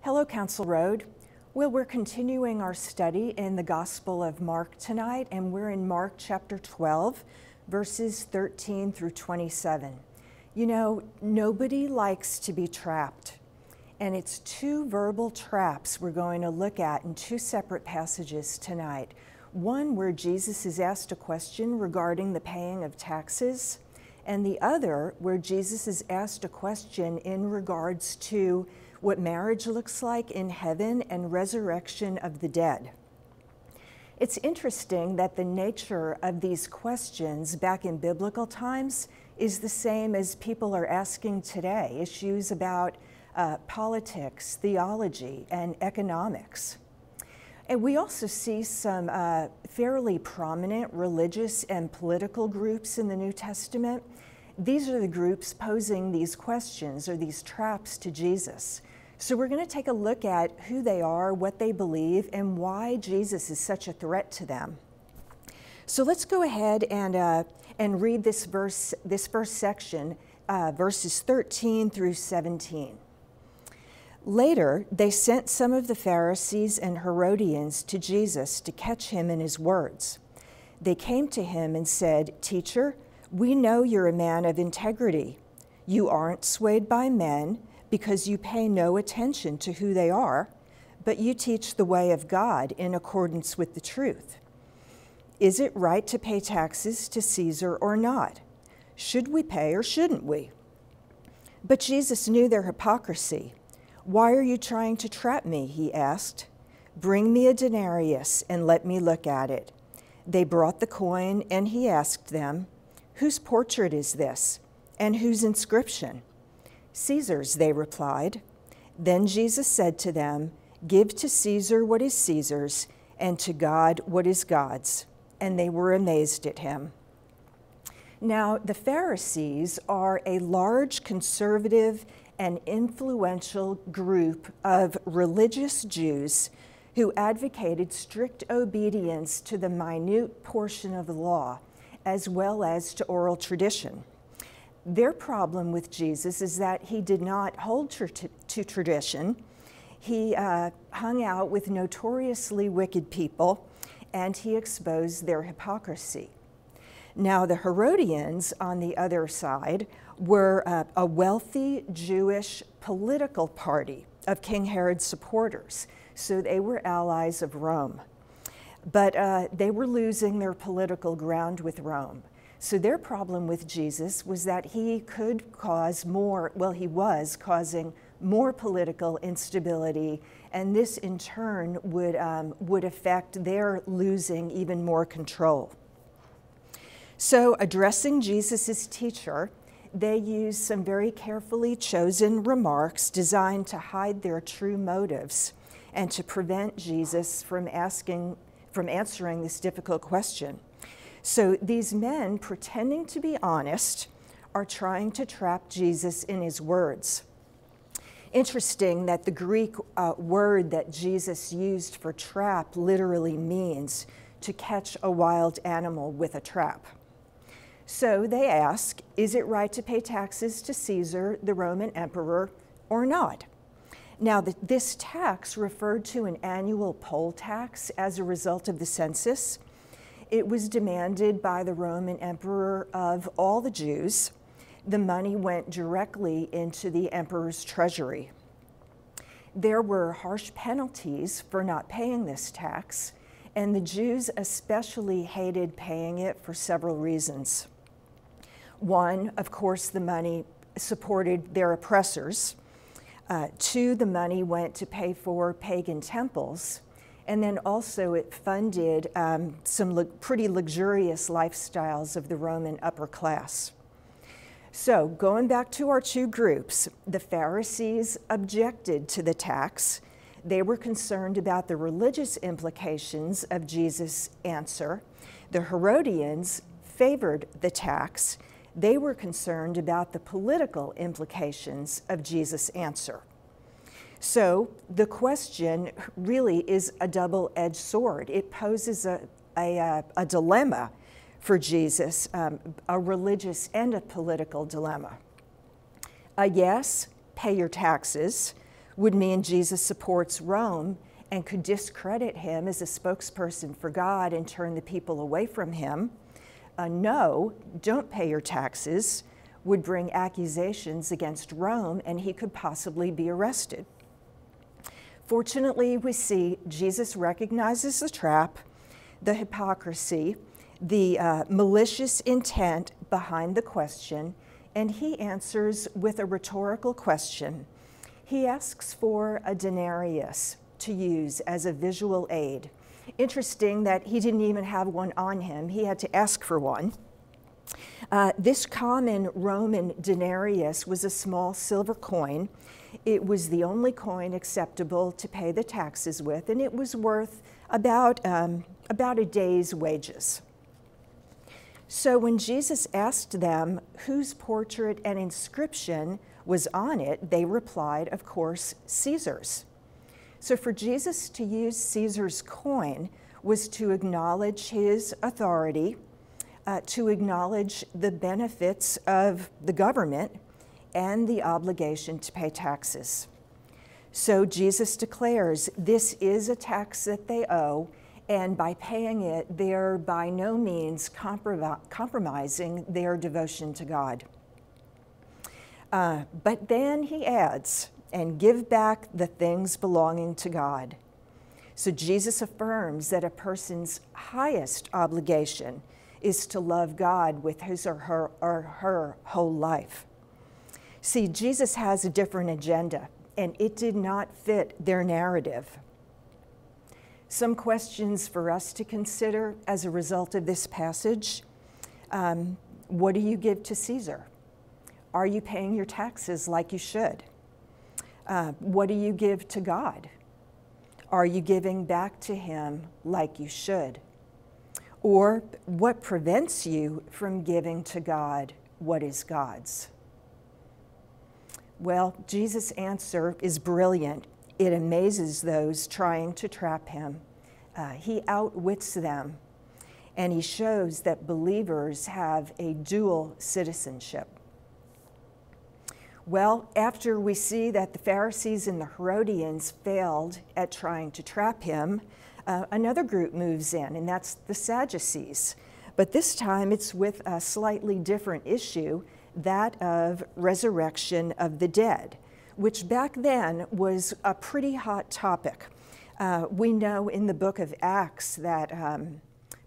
Hello, Council Road. Well, we're continuing our study in the Gospel of Mark tonight, and we're in Mark chapter 12, verses 13 through 27. You know, nobody likes to be trapped, and it's two verbal traps we're going to look at in two separate passages tonight. One where Jesus is asked a question regarding the paying of taxes, and the other where Jesus is asked a question in regards to what marriage looks like in heaven and resurrection of the dead. It's interesting that the nature of these questions back in biblical times is the same as people are asking today, issues about politics, theology, and economics. And we also see some fairly prominent religious and political groups in the New Testament. These are the groups posing these questions or these traps to Jesus. So we're going to take a look at who they are, what they believe, and why Jesus is such a threat to them. So let's go ahead and read this first section, verses 13 through 17. Later, they sent some of the Pharisees and Herodians to Jesus to catch him in his words. They came to him and said, "Teacher, we know you're a man of integrity. You aren't swayed by men, because you pay no attention to who they are, but you teach the way of God in accordance with the truth. Is it right to pay taxes to Caesar or not? Should we pay or shouldn't we?" But Jesus knew their hypocrisy. "Why are you trying to trap me?" he asked. "Bring me a denarius and let me look at it." They brought the coin, and he asked them, "Whose portrait is this, and whose inscription?" "Caesar's," they replied. Then Jesus said to them, "Give to Caesar what is Caesar's, and to God what is God's." And they were amazed at him. Now, the Pharisees are a large, conservative, and influential group of religious Jews who advocated strict obedience to the minute portion of the law, as well as to oral tradition. Their problem with Jesus is that he did not hold to tradition. He hung out with notoriously wicked people, and he exposed their hypocrisy. Now, the Herodians, on the other side, were a wealthy Jewish political party of King Herod's supporters, so they were allies of Rome. But they were losing their political ground with Rome. So their problem with Jesus was that he could cause he was causing more political instability, and this in turn would affect their losing even more control. So addressing Jesus' teacher, they used some very carefully chosen remarks designed to hide their true motives and to prevent Jesus from answering this difficult question. So these men, pretending to be honest, are trying to trap Jesus in his words. Interesting that the Greek word that Jesus used for trap literally means to catch a wild animal with a trap. So they ask, is it right to pay taxes to Caesar, the Roman emperor, or not? Now, this tax referred to an annual poll tax as a result of the census. It was demanded by the Roman emperor of all the Jews. The money went directly into the emperor's treasury. There were harsh penalties for not paying this tax, and the Jews especially hated paying it for several reasons. One, of course, the money supported their oppressors. Two, the money went to pay for pagan temples. And then also it funded some pretty luxurious lifestyles of the Roman upper class. So going back to our two groups, the Pharisees objected to the tax. They were concerned about the religious implications of Jesus' answer. The Herodians favored the tax. They were concerned about the political implications of Jesus' answer. So the question really is a double-edged sword. It poses a dilemma for Jesus, a religious and a political dilemma. A yes, pay your taxes, would mean Jesus supports Rome and could discredit him as a spokesperson for God and turn the people away from him. No, don't pay your taxes, would bring accusations against Rome, and he could possibly be arrested. Fortunately, we see Jesus recognizes the trap, the hypocrisy, the malicious intent behind the question, and he answers with a rhetorical question. He asks for a denarius to use as a visual aid. Interesting that he didn't even have one on him. He had to ask for one. This common Roman denarius was a small silver coin. It was the only coin acceptable to pay the taxes with, and it was worth about a day's wages. So when Jesus asked them whose portrait and inscription was on it, they replied, of course, Caesar's. So for Jesus to use Caesar's coin was to acknowledge his authority, to acknowledge the benefits of the government and the obligation to pay taxes. So Jesus declares this is a tax that they owe, and by paying it, they're by no means compromising their devotion to God. But then he adds, and give back the things belonging to God. So Jesus affirms that a person's highest obligation is to love God with his or her whole life. See, Jesus has a different agenda, and it did not fit their narrative. Some questions for us to consider as a result of this passage. What do you give to Caesar? Are you paying your taxes like you should? What do you give to God? Are you giving back to him like you should? Or what prevents you from giving to God what is God's? Well, Jesus' answer is brilliant. It amazes those trying to trap him. He outwits them, and he shows that believers have a dual citizenship. Well, after we see that the Pharisees and the Herodians failed at trying to trap him, another group moves in, and that's the Sadducees. But this time it's with a slightly different issue, that of resurrection of the dead, which back then was a pretty hot topic. We know in the book of Acts that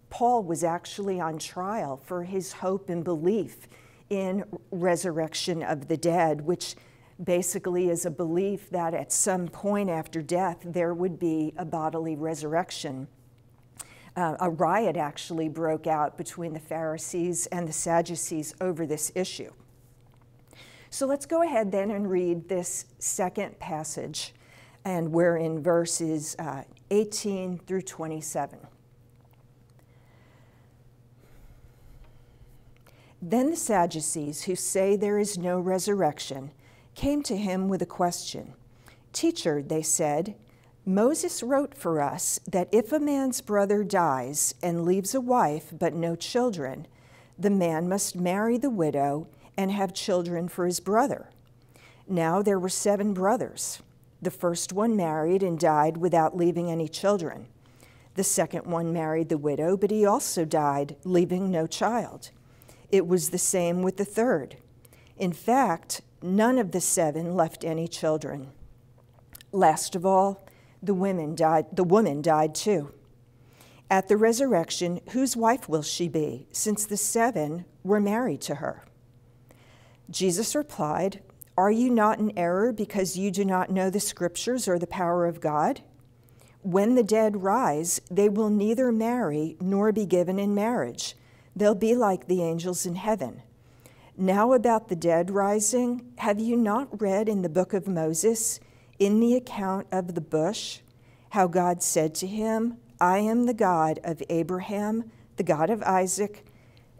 Paul was actually on trial for his hope and belief in resurrection of the dead, which basically is a belief that at some point after death there would be a bodily resurrection. A riot actually broke out between the Pharisees and the Sadducees over this issue. So let's go ahead then and read this second passage, and we're in verses 18 through 27. Then the Sadducees, who say there is no resurrection, came to him with a question. Teacher, they said, Moses wrote for us that if a man's brother dies and leaves a wife but no children, the man must marry the widow and have children for his brother. Now there were 7 brothers. The first one married and died without leaving any children. The second one married the widow, but he also died, leaving no child. It was the same with the third. In fact, none of the 7 left any children. Last of all, the woman died too. At the resurrection, whose wife will she be, since the 7 were married to her? Jesus replied, Are you not in error because you do not know the Scriptures or the power of God? When the dead rise, they will neither marry nor be given in marriage. They'll be like the angels in heaven. Now about the dead rising, have you not read in the book of Moses, in the account of the bush, how God said to him, I am the God of Abraham, the God of Isaac,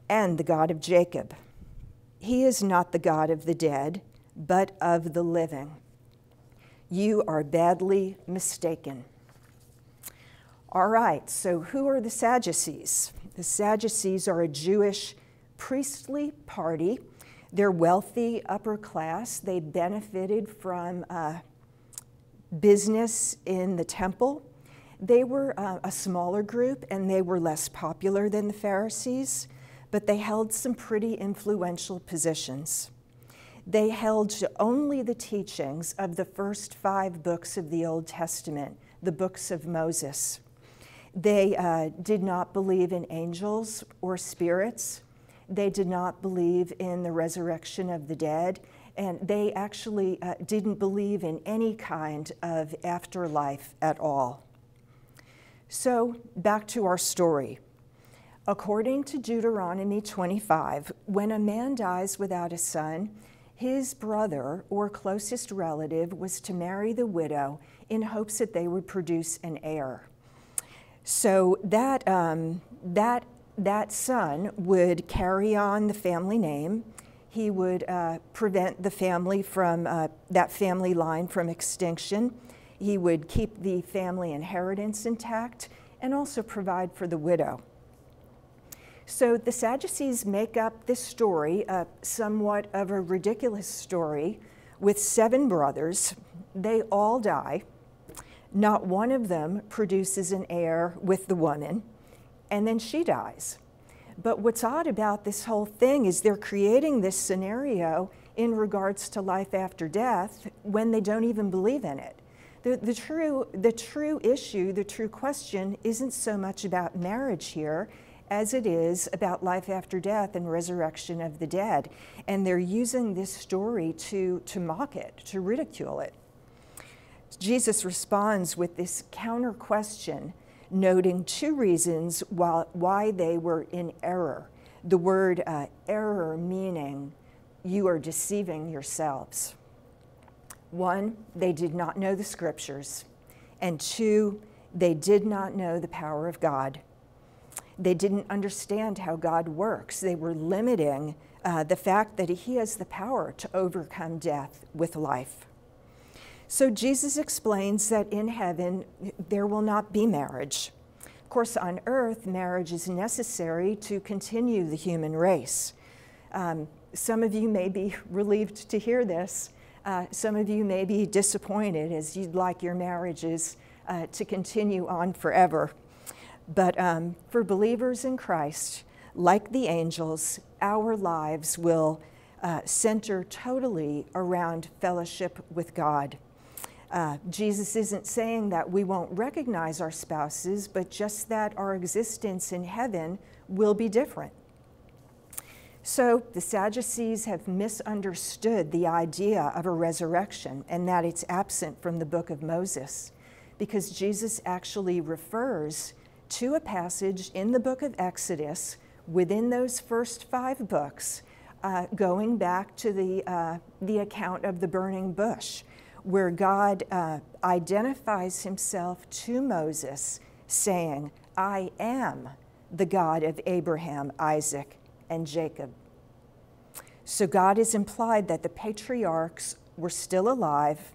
and the God of Jacob. He is not the God of the dead, but of the living. You are badly mistaken. All right, so who are the Sadducees? The Sadducees are a Jewish priestly party. They're wealthy, upper class. They benefited from business in the temple. They were a smaller group, and they were less popular than the Pharisees, but they held some pretty influential positions. They held to only the teachings of the first 5 books of the Old Testament, the books of Moses. They did not believe in angels or spirits. They did not believe in the resurrection of the dead, and they actually didn't believe in any kind of afterlife at all. So back to our story. According to Deuteronomy 25, when a man dies without a son, his brother or closest relative was to marry the widow in hopes that they would produce an heir. So that son would carry on the family name. He would prevent the family from that family line from extinction. He would keep the family inheritance intact and also provide for the widow. So the Sadducees make up this story, somewhat of a ridiculous story, with 7 brothers. They all die. Not one of them produces an heir with the woman, and then she dies. But what's odd about this whole thing is they're creating this scenario in regards to life after death when they don't even believe in it. The true issue, the true question isn't so much about marriage here as it is about life after death and resurrection of the dead. And they're using this story to mock it, to ridicule it. Jesus responds with this counter question, noting 2 reasons why they were in error. The word error meaning you are deceiving yourselves. 1, they did not know the scriptures. And 2, they did not know the power of God. They didn't understand how God works. They were limiting the fact that he has the power to overcome death with life. So Jesus explains that in heaven, there will not be marriage. Of course, on earth, marriage is necessary to continue the human race. Some of you may be relieved to hear this. Some of you may be disappointed as you'd like your marriages to continue on forever. But for believers in Christ, like the angels, our lives will center totally around fellowship with God. Jesus isn't saying that we won't recognize our spouses, but just that our existence in heaven will be different. So the Sadducees have misunderstood the idea of a resurrection and that it's absent from the book of Moses, because Jesus actually refers to a passage in the book of Exodus within those first 5 books, going back to the account of the burning bush, where God identifies himself to Moses, saying, I am the God of Abraham, Isaac, and Jacob. So God has implied that the patriarchs were still alive,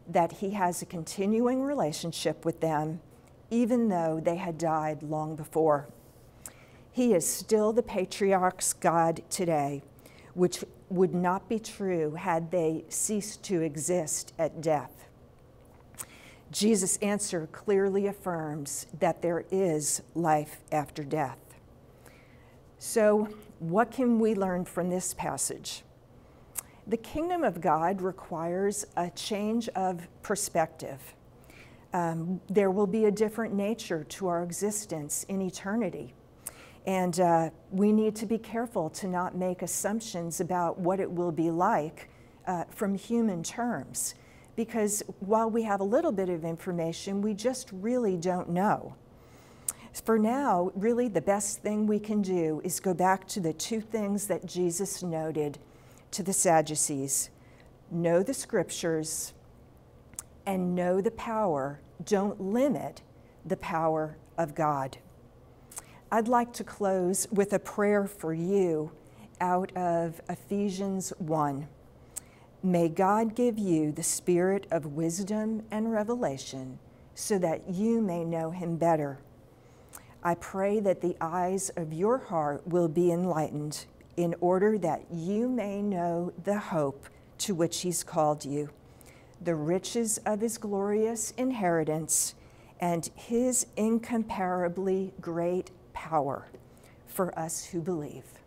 that he has a continuing relationship with them, even though they had died long before. He is still the patriarchs' God today, which would not be true had they ceased to exist at death. Jesus' answer clearly affirms that there is life after death. So, what can we learn from this passage? The kingdom of God requires a change of perspective. There will be a different nature to our existence in eternity. And we need to be careful to not make assumptions about what it will be like from human terms. Because while we have a little bit of information, we just really don't know. For now, really the best thing we can do is go back to the 2 things that Jesus noted to the Sadducees. Know the scriptures and know the power. Don't limit the power of God. I'd like to close with a prayer for you out of Ephesians 1. May God give you the spirit of wisdom and revelation so that you may know him better. I pray that the eyes of your heart will be enlightened in order that you may know the hope to which he's called you, the riches of his glorious inheritance, and his incomparably great power for us who believe.